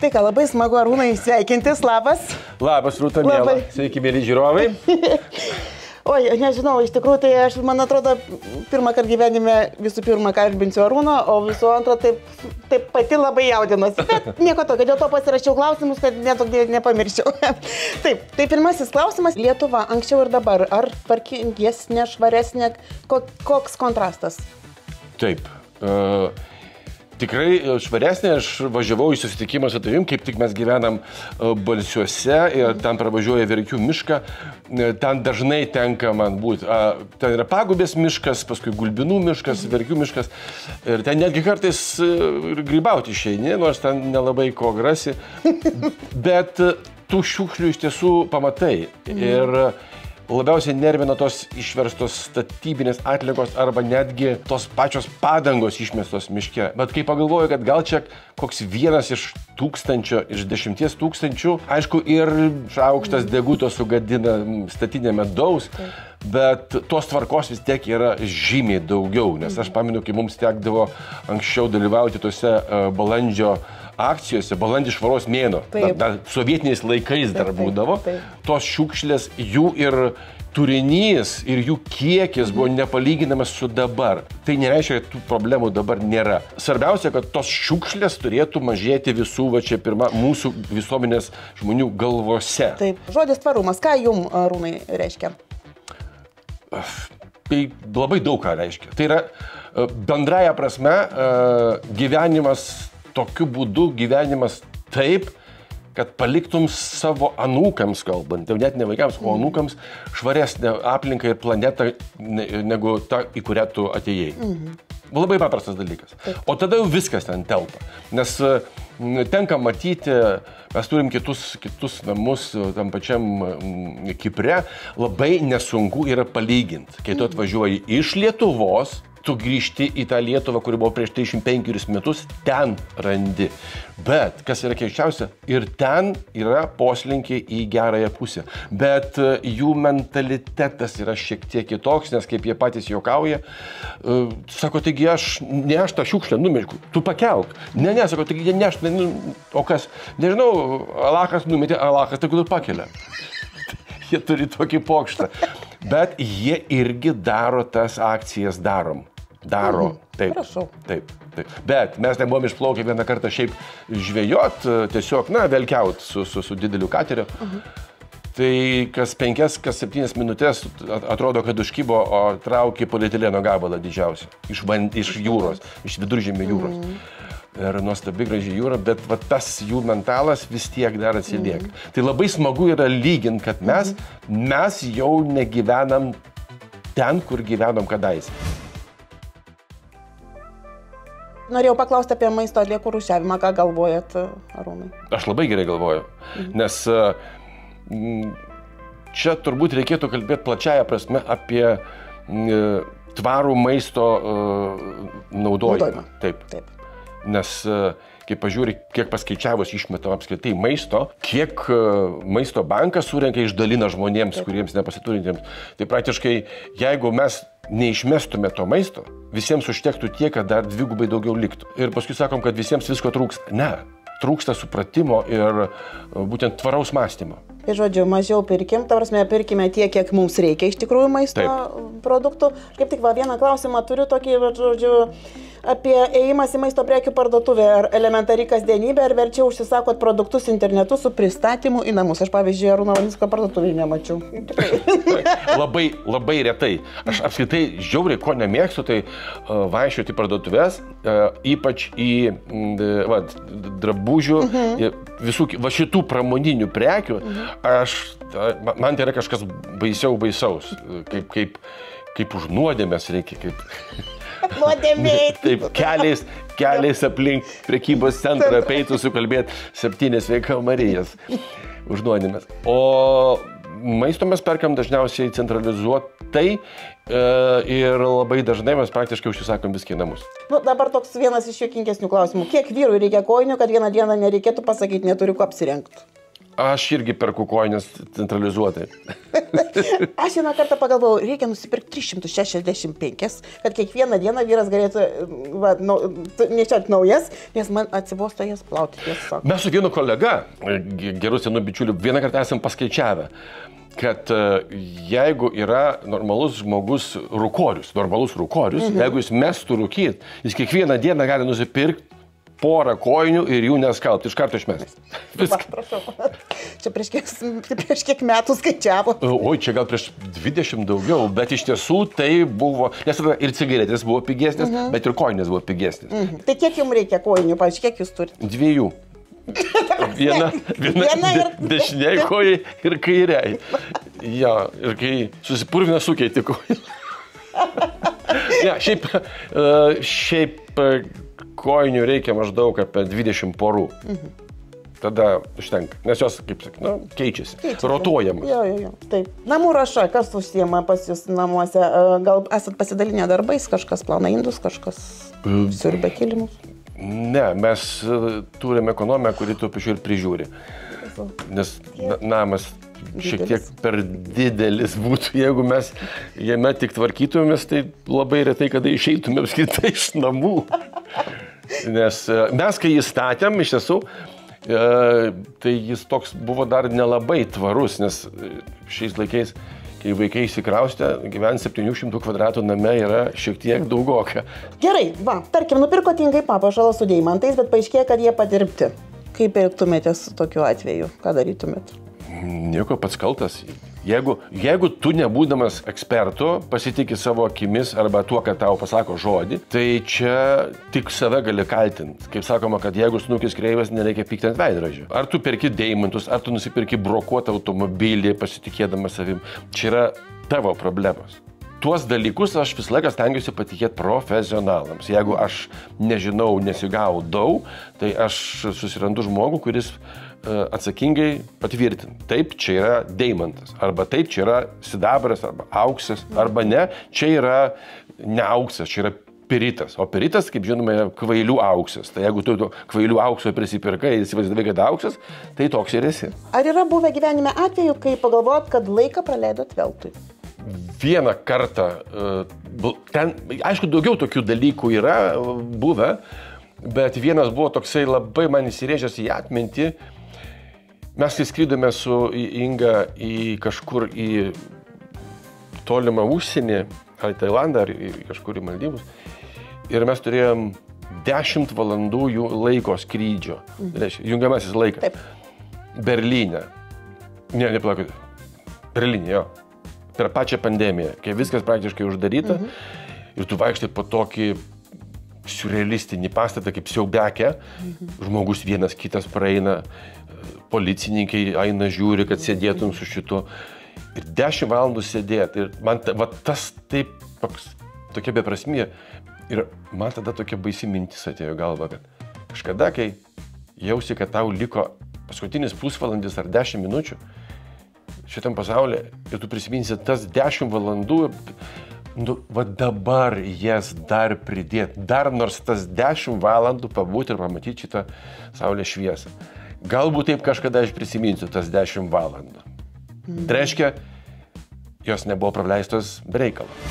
Tai ką, labai smagu, Arūnai, sveikintis, labas. Labas, Rūta, miela. Sveiki, mėly žiūrovai. Oi, nežinau, iš tikrųjų, tai aš, man atrodo, pirmą kartą gyvenime visų pirma kalbinsiu Arūną, o visų antrą taip pati labai jaudinuosi. Bet nieko tokio, dėl to pasirašiau klausimus, kad nepamirščiau. Taip, tai pirmasis klausimas. Lietuva anksčiau ir dabar, ar tvarkingesnė, švaresnė, koks kontrastas? Taip. Tikrai švaresnė, aš važiavau į susitikimą su tavim, kaip tik mes gyvenam Balsiuose ir ten pravažiuoja Verkių mišką, ten dažnai tenka man būti. Ten yra Pagubės miškas, paskui Gulbinų miškas, Verkių miškas ir ten netgi kartais grybauti išeini, nors ten nelabai ko grasi, bet tų šiukšlių iš tiesų pamatai ir labiausiai nervina tos išverstos statybinės atliekos arba netgi tos pačios padangos išmestos miške. Bet kai pagalvoju, kad gal čia koks vienas iš 1000, iš 10 000, aišku, ir šaukštas deguto sugadina statinę medaus, bet tos tvarkos vis tiek yra žymiai daugiau, nes aš pamenu, kai mums tekdavo anksčiau dalyvauti tose balandžio akcijose, balandį švaros mėno, dar sovietiniais laikais dar būdavo, tos šiukšlės, jų ir turinys, ir jų kiekis buvo nepalyginamas su dabar. Tai nereiškia, kad tų problemų dabar nėra. Svarbiausia, kad tos šiukšlės turėtų mažėti visų, va čia pirma, mūsų visuomenės žmonių galvose. Taip, žodis tvarumas, ką jum, Arūnai, reiškia? Tai labai daug ką reiškia. Tai yra bendraja prasme gyvenimas tokiu būdu, gyvenimas taip, kad paliktum savo anūkams, kalbant, jau net ne vaikams, o anūkams švaresnę aplinką ir planetą negu ta, į kurią tu atėjai. Labai paprastas dalykas. O tada jau viskas ten telpa. Nes tenka matyti, mes turim kitus namus tam pačiam Kipre, labai nesunku yra palyginti. Kai tu atvažiuoji iš Lietuvos, tu grįžti į tą Lietuvą, kuri buvo prieš 35 metus, ten randi. Bet, kas yra keisčiausia, ir ten yra poslinkiai į gerąją pusę. Bet jų mentalitetas yra šiek tiek kitoks, nes kaip jie patys juokauja, sako, taigi ne aš tą šiukšlę numečiau, tu pakelk. Ne, sako, taigi ne aš, o kas, nežinau, Alachas numetė, Alachas tai kodėl pakelia. Jie turi tokį pokštą. Bet jie irgi daro tas akcijas Daro. Taip. Taip. Bet mes nebuvom išplaukę vieną kartą šiaip žvejot, tiesiog, velkiaut su dideliu kateriu. Tai kas 5, kas 7 minutės atrodo, kad užkybo, o traukia polietileno gabalą didžiausią. Iš jūros, iš Viduržemio jūros. Ir nuostabi graži jūra, bet tas jų mentalas vis tiek dar atsilieka. Tai labai smagu yra lyginti, kad mes jau negyvenam ten, kur gyvenom kadais. Norėjau paklausti apie maisto atliekų rūšiavimą, ką galvojat, Arūnai? Aš labai gerai galvoju, nes čia turbūt reikėtų kalbėti plačiaja prasme apie tvarų maisto naudojimą. Taip. Nes kai pažiūri, kiek paskaičiavus išmetam apskritai maisto, kiek maisto bankas surenka išdalina žmonėms, kuriems nepasiturintiems. Tai praktiškai, jeigu mes neišmestume to maisto, visiems užtektų tiek, kad dar dvigubai daugiau liktų. Ir paskui sakom, kad visiems visko trūksta. Ne, trūksta supratimo ir būtent tvaraus mąstymo. Tai žodžiu, mažiau pirkim, ta prasme, pirkime tiek, kiek mums reikia iš tikrųjų maisto produktų. Kaip tik vieną klausimą turiu tokį, žodžiu, apie ėjimas į maisto prekių parduotuvę. Ar elementari kasdienybė, ar verčiau užsisakot produktus internetu su pristatymu į namus? Aš, pavyzdžiui, Arūno Vanicko parduotuvėje nemačiau. Labai retai. Aš apskritai žiauriai ko nemėgstu, tai vaikščioti į parduotuvės, ypač į drabužių, visų šitų pramoninių prekių. Man tai yra kažkas baisaus, kaip už nuodėmės reikia, Taip, keliais aplink prekybos centrą peitų sukalbėti 7 Sveika Marijas už nuodėmės. O maisto mes perkam dažniausiai centralizuotai ir labai dažnai mes praktiškai užsisakom viską į namus. Dabar toks vienas iš juokingesnių klausimų. Kiek vyrui reikia kojinių, kad vieną dieną nereikėtų pasakyti, neturiu ko apsirengti? Aš irgi perku kojines centralizuotai. Aš vieną kartą pagalvojau, reikia nusipirkti 365, kad kiekvieną dieną vyras galėtų nešioti naujas, nes man atsibosto jas plauti. Mes su vienu kolega, geru senu bičiuliu, vieną kartą esam paskaičiavę, kad jeigu yra normalus žmogus rūkorius, jeigu jis mestų rūkyti, jis kiekvieną dieną gali nusipirkti porą kojinių ir jų neskalbti, iš karto išmesti. Prašau. Čia prieš kiek metų skaičiavo. Oi, čia gal prieš 20 daugiau, bet iš tiesų tai buvo, nes ir cigaretės buvo pigesnės, bet ir kojinės buvo pigesnės. Tai kiek jums reikia kojinių, pavyzdžiui, kiek jūs turite? 2. Viena dešiniai kojai ir kairiai. Jo, ir kai susipurvina sukeiti kojai. Ja, šiaip kojinių reikia maždaug apie 20 porų. Tada užtenka, nes jos, kaip sakai, keičiasi, rotuojamas. Jo. Taip. Namų ruoša, kas užsiema pas jūs namuose? Gal esat pasidalinę darbais, kažkas plauna indus, kažkas siurbia kilimus? Ne, mes turime ekonomiją, kuri tuo pačiu ir prižiūri. Nes namas šiek tiek per didelis būtų, jeigu mes jame tik tvarkytumės, tai labai retai, kada išeitume apskritai iš namų. Nes mes, kai jį statėm, iš tiesų, tai jis toks buvo dar nelabai tvarus, nes šiais laikais, kai vaikai įsikraustė, gyventi 700 kvadratų name yra šiek tiek daugoka. Gerai, tarkim, nupirkote ingai papuošalą su deimantais, bet paaiškėjo, kad jie padirbti. Kaip elgtumėtės tokiu atveju? Ką darytumėt? Nieko, pats kaltas. Jeigu tu nebūdamas ekspertu pasitikė savo akimis arba tuo, kad tau pasako žodį, tai čia tik save gali kaltinti. Kaip sakoma, kad jeigu snukis kreivas, nereikia pykti ant veidrodžio. Ar tu perki deimantus, ar tu nusipirki brokuotą automobilį pasitikėdamas savim. Čia yra tavo problemos. Tuos dalykus aš visą laiką stengiuosi patikėti profesionalams. Jeigu aš nežinau, nesigaudau, tai aš susirandu žmogų, kuris atsakingai patvirtina. Taip, čia yra deimantas. Arba taip, čia yra sidabras, arba auksas, arba ne, čia yra ne auksas, čia yra piritas. O piritas, kaip žinome, kvailių auksas. Tai jeigu tu kvailių aukso prisipirkai ir įsivaizdavai, kad auksas, tai toks ir esi. Ar yra buvę gyvenime atveju, kai pagalvojot, kad laiką praleidot veltui? Vieną kartą, ten, aišku, daugiau tokių dalykų yra buvę, bet vienas buvo toksai labai man įsirėžęs į atmintį. Mes įskridome su Inga kažkur į tolimą užsienį, ar į Tailandą, ar kažkur į Maldyvus. Ir mes turėjom 10 valandų laiko skrydžio. Reiškia, jungiamasis laikas. Taip. Berlyne. Nepalaukit. Berlyne, jo. Per pačią pandemiją, kai viskas praktiškai uždaryta ir tu vaikštai po tokį siurrealistinį pastatą kaip siaubekė, žmogus vienas kitas praeina, policininkai eina žiūri, kad sėdėtum su šitu ir 10 valandų sėdėti. Ir man tas taip, tokia beprasmė ir man tada tokia baisi mintis atėjo galva, kad kažkada, kai jausi, kad tau liko paskutinis pusvalandis ar 10 minučių šitam pasaulyje ir tu prisiminsi tas 10 valandų, dabar jas dar pridėti, dar nors tas 10 valandų pabūti ir pamatyti šitą saulės šviesą. Galbūt taip kažkada aš prisiminsiu tas 10 valandų. Tai reiškia, jos nebuvo praleistos be reikalo.